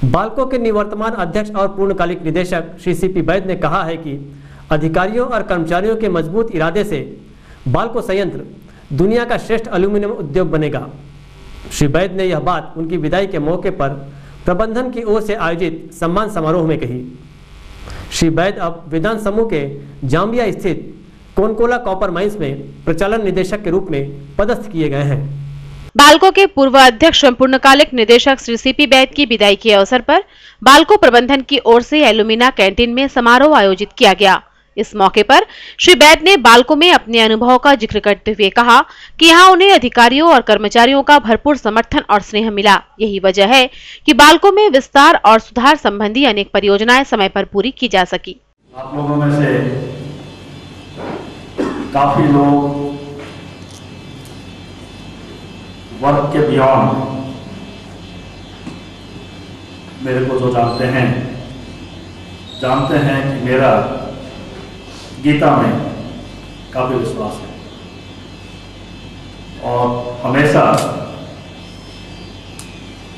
बाल्को के निवर्तमान अध्यक्ष और पूर्णकालिक निदेशक श्री सीपी वैद्य ने कहा है कि अधिकारियों और कर्मचारियों के मजबूत इरादे से बाल्को संयंत्र दुनिया का श्रेष्ठ एल्यूमिनियम उद्योग बनेगा। श्री वैद्य ने यह बात उनकी विदाई के मौके पर प्रबंधन की ओर से आयोजित सम्मान समारोह में कही। श्री वैद्य अब वेदांत समूह के जाम्बिया स्थित कोनकोला कॉपर माइंस में प्रचालन निदेशक के रूप में पदस्थ किए गए हैं। बाल्को के पूर्व अध्यक्ष एवं पूर्णकालिक निदेशक श्री सीपी वैद्य की विदाई के अवसर पर बाल्को प्रबंधन की ओर से एल्यूमिना कैंटीन में समारोह आयोजित किया गया। इस मौके पर श्री वैद्य ने बाल्को में अपने अनुभव का जिक्र करते हुए कहा कि यहाँ उन्हें अधिकारियों और कर्मचारियों का भरपूर समर्थन और स्नेह मिला। यही वजह है कि बाल्को में विस्तार और सुधार संबंधी अनेक परियोजनाएं समय पर पूरी की जा सकी। आप लोगों में से काफी लोग वर्क के बियॉन्ड मेरे को जो जानते हैं कि मेरा गीता में काफी विश्वास है और हमेशा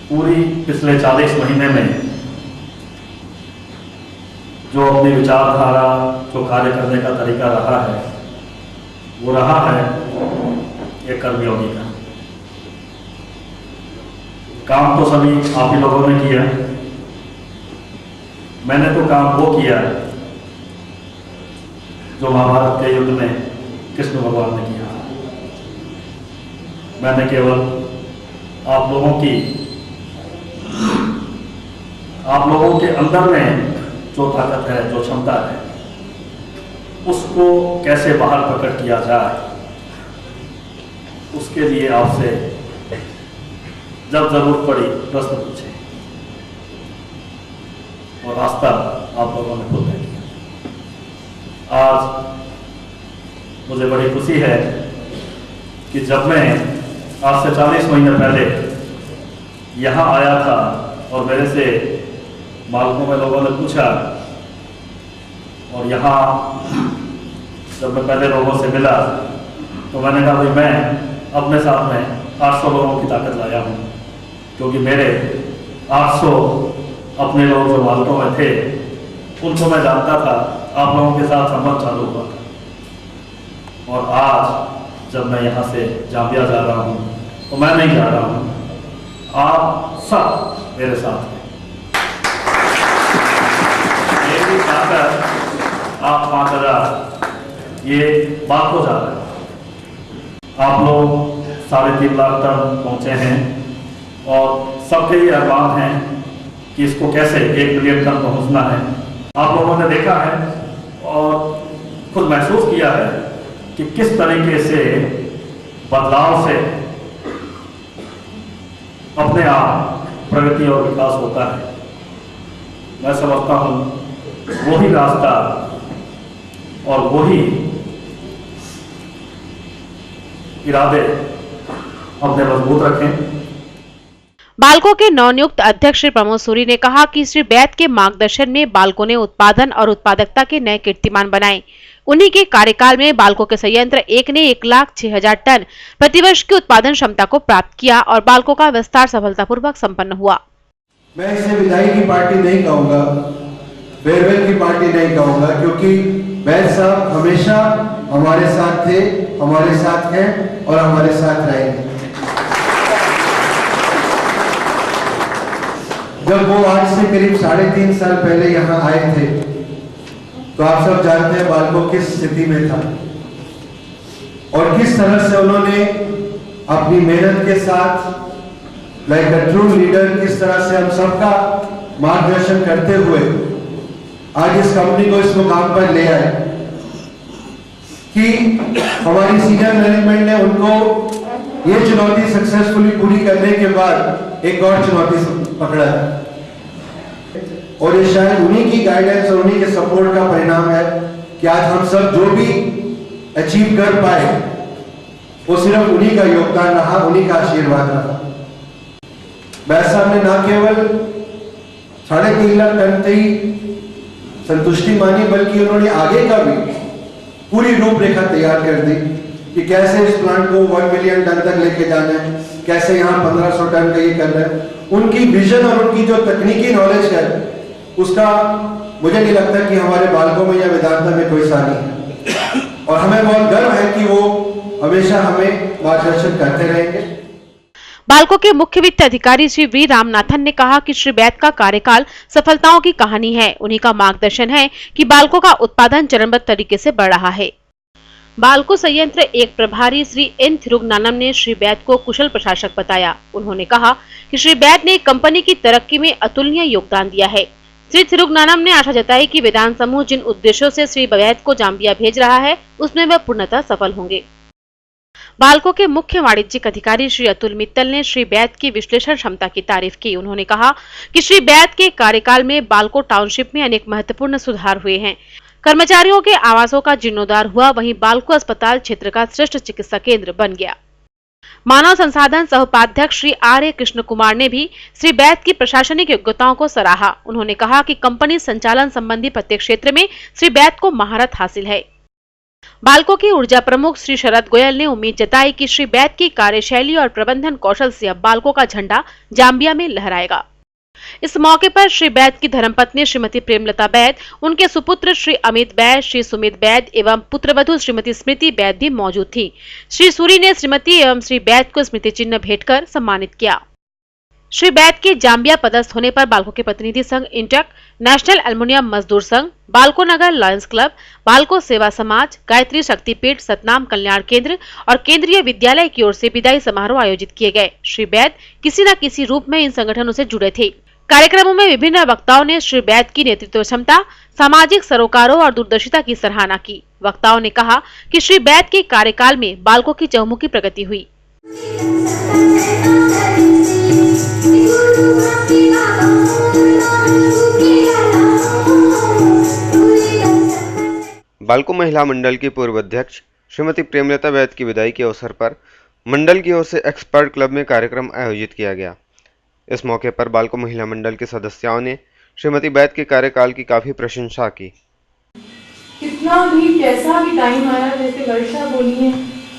पूरी पिछले 40 महीने में जो अपनी विचारधारा, जो कार्य करने का तरीका रहा है, वो रहा है ये कर्मयोगी का। काम तो सभी आप ही लोगों ने किया, मैंने तो काम वो किया जो महाभारत के युद्ध में कृष्ण भगवान ने किया। मैंने केवल आप लोगों के अंदर में जो ताकत है, जो क्षमता है, उसको कैसे बाहर प्रकट किया जाए, उसके लिए आपसे जब जरूरत पड़ी प्रश्न पूछे और रास्ता आप लोगों ने खुद तय किया। आज मुझे बड़ी खुशी है कि जब मैं आज से 40 महीने पहले यहाँ आया था और मेरे से बाल्को में लोगों ने पूछा और यहाँ जब मैं पहले लोगों से मिला तो मैंने कहा भाई मैं अपने साथ में 800 लोगों की ताकत लाया हूँ, क्योंकि मेरे 800 अपने लोग जो बाल्को में थे उनको मैं जानता था। आप लोगों के साथ संबंध चालू हुआ था और आज जब मैं यहाँ से जाम्बिया जा रहा हूँ तो मैं नहीं जा रहा हूँ, आप सब मेरे साथ हैं। ये भी जाकर आप 5000 ये बाल्को जा रहे हैं। आप लोग 3.5 लाख टन पहुँचे हैं और सबके ये अरमान है कि इसको कैसे 1 मिलियन टन पहुँचना है। आप लोगों ने देखा है और खुद महसूस किया है कि किस तरीके से बदलाव से अपने आप प्रगति और विकास होता है। मैं समझता हूँ वही रास्ता और वही इरादे अपने मजबूत रखें। बाल्को के नवनियुक्त अध्यक्ष श्री प्रमोद सूरी ने कहा कि श्री वैद्य के मार्गदर्शन में बाल्को ने उत्पादन और उत्पादकता के नए कीर्तिमान बनाए। उन्हीं के कार्यकाल में बाल्को के संयंत्र एक ने 1,06,000 टन प्रतिवर्ष की उत्पादन क्षमता को प्राप्त किया और बाल्को का विस्तार सफलतापूर्वक संपन्न हुआ। मैं इसे विदाई की पार्टी नहीं कहूंगा, फेयरवेल की पार्टी नहीं कहूंगा, क्योंकि वैद्य साहब हमेशा हमारे साथ थे, हमारे साथ हैं और हमारे साथ रहेंगे। जब वो आज से करीब 3.5 साल पहले यहाँ आए थे तो आप सब जानते हैं बाल्को किस स्थिति में था और किस तरह से उन्होंने अपनी मेहनत के साथ लाइक अ ट्रू लीडर किस तरह से हम सबका मार्गदर्शन करते हुए आज इस कंपनी को इस मुकाम पर ले आए कि हमारी सीनियर मैनेजमेंट ने उनको ये चुनौती सक्सेसफुली पूरी करने के बाद एक और चुनौती पकड़ा है और ये शायद उन्हीं की गाइडेंस और उन्हीं के सपोर्ट का परिणाम है कि आज हम सब जो भी अचीव कर पाए वो सिर्फ उन्हीं का योगदान रहा, उन्हीं का आशीर्वाद रहा। वैद्य साहब ने न केवल 3.5 लाख टन की संतुष्टि मानी बल्कि उन्होंने आगे का भी पूरी रूपरेखा तैयार कर दी कि कैसे इस प्लांट को 1 मिलियन टन तक लेके जाना है, कैसे यहाँ 1500 टन का ये करना है उनकी विजन और उनकी जो तकनीकी नॉलेज है उसका मुझे नहीं लगता कि हमारे बालकों में या वेदांता में कोई सानी है, और हमें बहुत गर्व है कि वो हमेशा हमें मार्गदर्शन करते रहेंगे। बाल्को के मुख्य वित्त अधिकारी श्री वी रामनाथन ने कहा कि श्री बैद का कार्यकाल सफलताओं की कहानी है। उन्हीं का मार्गदर्शन है कि बाल्को का उत्पादन चरणबद्ध तरीके से बढ़ रहा है। बाल्को संयंत्र एक प्रभारी श्री एन थिरुगनानम ने श्री बैद को कुशल प्रशासक बताया। उन्होंने कहा कि श्री बैद ने कंपनी की तरक्की में अतुलनीय योगदान दिया है। श्री थिरुगनानम ने आशा जताई कि वेदांत समूह जिन उद्देश्यों से श्री बैद को जाम्बिया भेज रहा है उसमें वह पूर्णतः सफल होंगे। बाल्को के मुख्य वाणिज्यिक अधिकारी श्री अतुल मित्तल ने श्री बैद की विश्लेषण क्षमता की तारीफ की। उन्होंने कहा कि श्री बैद के कार्यकाल में बाल्को टाउनशिप में अनेक महत्वपूर्ण सुधार हुए हैं। कर्मचारियों के आवासों का जीर्णोद्धार हुआ, वहीं बाल्को अस्पताल क्षेत्र का श्रेष्ठ चिकित्सा केंद्र बन गया। मानव संसाधन सह उपाध्यक्ष श्री आर.ए. कृष्ण कुमार ने भी श्री बैद की प्रशासनिक योग्यताओं को सराहा। उन्होंने कहा कि कंपनी संचालन संबंधी प्रत्येक क्षेत्र में श्री बैद को महारत हासिल है। बाल्को की ऊर्जा प्रमुख श्री शरद गोयल ने उम्मीद जताई कि श्री बैद की कार्यशैली और प्रबंधन कौशल से अब बाल्को का झंडा जाम्बिया में लहराएगा। इस मौके पर श्री बैद की धर्मपत्नी श्रीमती प्रेमलता बैद, उनके सुपुत्र श्री अमित बैद, श्री सुमित बैद एवं पुत्रवधू श्रीमती स्मृति बैद भी मौजूद थी। श्री सूरी ने श्रीमती एवं श्री बैद को स्मृति चिन्ह भेंट कर सम्मानित किया। श्री बैद के जाम्बिया पदस्थ होने पर बाल्को के प्रतिनिधि संघ इंटक, नेशनल एल्युमिनियम मजदूर संघ, बाल्को नगर लायंस क्लब, बाल्को सेवा समाज, गायत्री शक्तिपीठ, सतनाम कल्याण केंद्र और केंद्रीय विद्यालय की ओर से विदाई समारोह आयोजित किए गए। श्री बैद किसी न किसी रूप में इन संगठनों से जुड़े थे। कार्यक्रमों में विभिन्न वक्ताओं ने श्री बैद की नेतृत्व क्षमता, सामाजिक सरोकारों और दूरदर्शिता की सराहना की। वक्ताओं ने कहा कि श्री बैद के कार्यकाल में बाल्को की चहुमुखी प्रगति हुई। बाल्को महिला मंडल की पूर्व अध्यक्ष श्रीमती प्रेमलता बैद की विदाई के अवसर पर मंडल की ओर से एक्सपर्ट क्लब में कार्यक्रम आयोजित किया गया। इस मौके पर बाल्को महिला मंडल के सदस्यों ने श्रीमती बैद के कार्यकाल की काफी प्रशंसा की। कितना भी कैसा भी टाइम आया, जैसे वर्षा बोली है,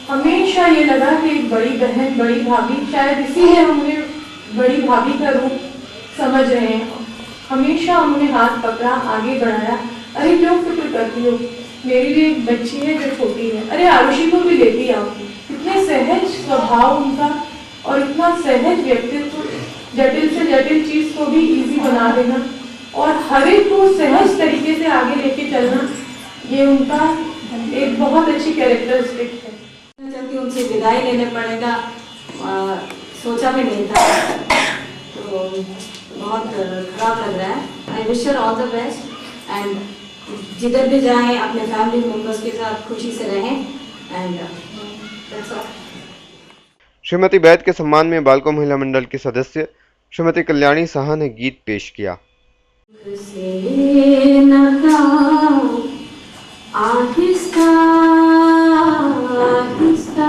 हमेशा ये लगा कि एक बड़ी बहन, बड़ी भाभी, शायद इसीलिए हम उन्हें बड़ी भाभी का रूप समझ रहे हैं। हमेशा उन्होंने हाथ पकड़ा, आगे बढ़ाया। अरे क्यों फिक्र करती हो, मेरी भी एक बच्ची है जो छोटी है, अरे आरुषि को भी लेती आओ। इतने सहज स्वभाव उनका और इतना सहज व्यक्तित्व, जटिल से जटिल चीज को भी इजी बना देना और हर एक को सहज तरीके से आगे लेके चलना, ये उनका एक बहुत अच्छी कैरेक्टरिस्टिक है। जबकि उनसे विदाई लेने पड़ेगा सोचा भी नहीं था, तो बहुत खराब लग रहा है। I wish her all the best and जिधर भी जाएं अपने फैमिली मेंबर्स के साथ खुशी से रहें एंड दैट्स ऑल। श्रीमती बैद के सम्मान में बाल्को महिला मंडल की सदस्य श्रीमती कल्याणी साहा ने गीत पेश किया। आहिस्ता आहिस्ता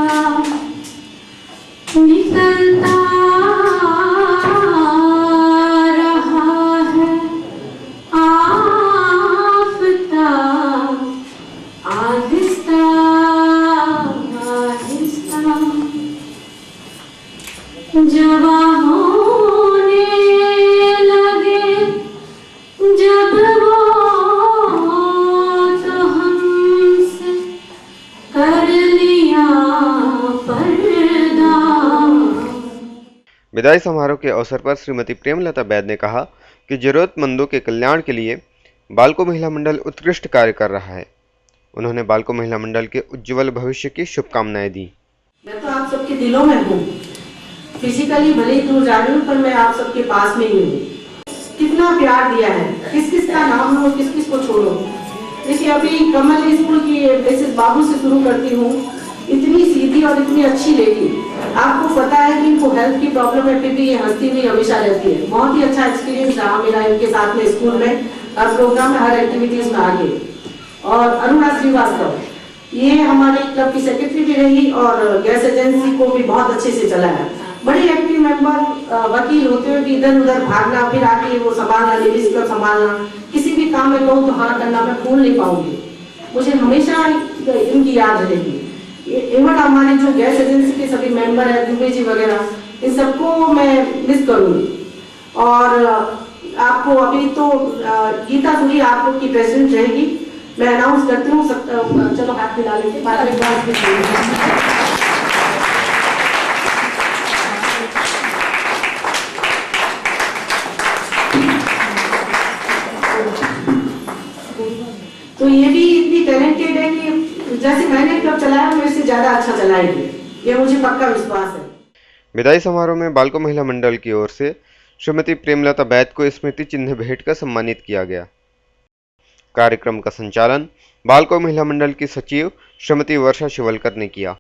निकलता रहा है आफताब, आहिस्ता आहिस्ता जवा होने लगे जब वो तो हमसे कर लिया पर्दा। विदाई समारोह के अवसर पर श्रीमती प्रेमलता बैद ने कहा कि जरूरतमंदों के कल्याण के लिए बाल्को महिला मंडल उत्कृष्ट कार्य कर रहा है। उन्होंने बाल्को महिला मंडल के उज्जवल भविष्य की शुभकामनाएं दी। मैं तो आप सबके दिलों में हूँ, फिजिकली भले ही दूर जा रही हूँ पर मैं आप सबके पास में ही हूँ। कितना प्यार दिया है, किस किस का नाम लो, किस किस को छोड़ो। देखिए अभी कमल स्कूल की बेसिस बाबू से शुरू करती हूँ। इतनी सीधी और इतनी अच्छी लेडी, आपको पता है कि इनको हेल्थ की प्रॉब्लम है फिर भी ये हंसती हुई हमेशा रहती है। बहुत ही अच्छा एक्सपीरियंस रहा मेरा इनके साथ में स्कूल में, हर प्रोग्राम में, हर एक्टिविटीज में आगे। और अरुणा श्रीवास्तव, ये हमारे क्लब की सेक्रेटरी भी रही और गैस एजेंसी को भी बहुत अच्छे से चलाया। बड़े एक्टिव मेंबर, वकील होते हुए भी इधर उधर भागना, फिर आके वो संभालना, लेडीज क्लब संभालना, किसी भी काम में कहूँ तो हाँ करना, मैं भूल नहीं पाऊंगी। मुझे हमेशा इनकी याद रहेगी। इवन हमारे जो गैस एजेंसी के सभी मेंबर है, दुबे जी वगैरह, इन सबको मैं मिस करूंगी। और आपको अभी तो गीता सुनी आप लोग की प्रेसिडेंट रहेगी। मैं अनाउंस करती हूँ चलो हाथ मिला लेते बाद में तो ये भी इतनी टैलेंटेड है कि जैसे मैंने क्लब चलाया मेरे से ज्यादा अच्छा चलाएगी, ये मुझे पक्का विश्वास है। विदाई समारोह में बालको महिला मंडल की ओर से श्रीमती प्रेमलता बैद को स्मृति चिन्ह भेंट कर सम्मानित किया गया। कार्यक्रम का संचालन बालको महिला मंडल की सचिव श्रीमती वर्षा शिवलकर ने किया।